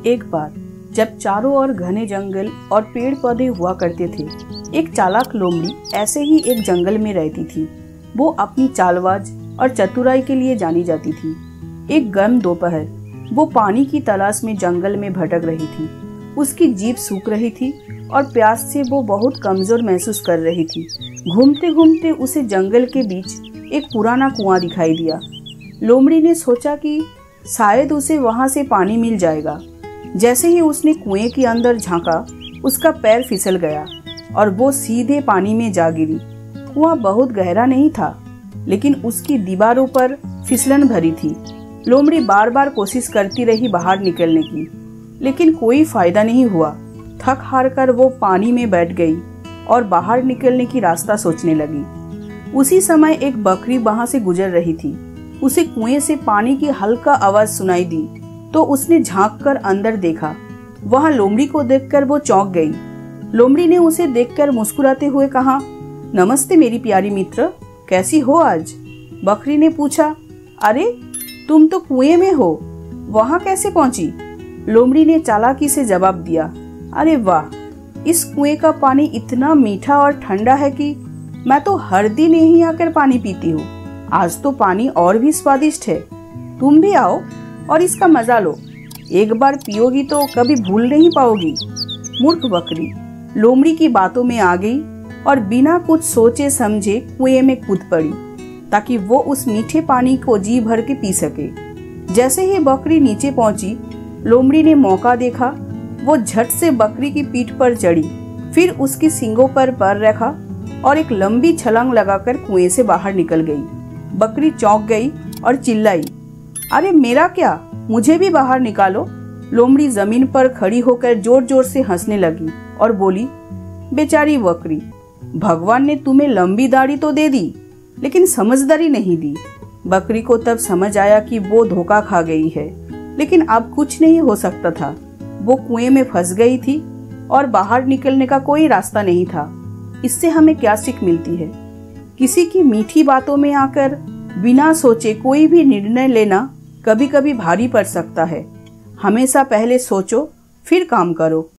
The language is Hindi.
एक बार जब चारों ओर घने जंगल और पेड़ पौधे हुआ करते थे, एक चालाक लोमड़ी ऐसे ही एक जंगल में रहती थी। वो अपनी चालबाज और चतुराई के लिए जानी जाती थी। एक गर्म दोपहर वो पानी की तलाश में जंगल में भटक रही थी। उसकी जीभ सूख रही थी और प्यास से वो बहुत कमजोर महसूस कर रही थी। घूमते घूमते उसे जंगल के बीच एक पुराना कुआं दिखाई दिया। लोमड़ी ने सोचा कि शायद उसे वहां से पानी मिल जाएगा। जैसे ही उसने कुएं के अंदर झांका, उसका पैर फिसल गया और वो सीधे पानी में जा गिरी। कुआं बहुत गहरा नहीं था, लेकिन उसकी दीवारों पर फिसलन भरी थी। लोमड़ी बार बार कोशिश करती रही बाहर निकलने की, लेकिन कोई फायदा नहीं हुआ। थक हार कर वो पानी में बैठ गई और बाहर निकलने की रास्ता सोचने लगी। उसी समय एक बकरी वहां से गुजर रही थी। उसे कुएं से पानी की हल्का आवाज सुनाई दी, तो उसने झांक कर अंदर देखा। वहां लोमड़ी को देखकर वो चौंक गई। लोमड़ी ने उसे देखकर मुस्कुराते हुए कहा, नमस्ते मेरी प्यारी मित्र, कैसी हो आज? बकरी ने पूछा, अरे तुम तो कुएं में हो, वहां कैसे पहुंची? लोमड़ी ने चालाकी से जवाब दिया, अरे वाह, इस कुएं का पानी इतना मीठा और ठंडा है कि मैं तो हर दिन यहीं आकर पानी पीती हूँ। आज तो पानी और भी स्वादिष्ट है। तुम भी आओ और इसका मजा लो। एक बार पियोगी तो कभी भूल नहीं पाओगी। मूर्ख बकरी लोमड़ी की बातों में आ गई और बिना कुछ सोचे समझे कुएं में कूद पड़ी, ताकि वो उस मीठे पानी को जी भर के पी सके। जैसे ही बकरी नीचे पहुंची, लोमड़ी ने मौका देखा। वो झट से बकरी की पीठ पर चढ़ी, फिर उसकी सींगों पर पैर रखा और एक लंबी छलांग लगाकर कुएं से बाहर निकल गई। बकरी चौंक गई और चिल्लाई, अरे मेरा क्या, मुझे भी बाहर निकालो। लोमड़ी जमीन पर खड़ी होकर जोर जोर से हंसने लगी और बोली, बेचारी बकरी, भगवान ने तुम्हें लंबी दाढ़ी तो दे दी, लेकिन समझदारी नहीं दी। बकरी को तब समझ आया कि वो धोखा खा गई है, लेकिन अब कुछ नहीं हो सकता था। वो कुएं में फंस गई थी और बाहर निकलने का कोई रास्ता नहीं था। इससे हमें क्या सीख मिलती है? किसी की मीठी बातों में आकर बिना सोचे कोई भी निर्णय लेना कभी कभी भारी पड़ सकता है। हमेशा पहले सोचो, फिर काम करो।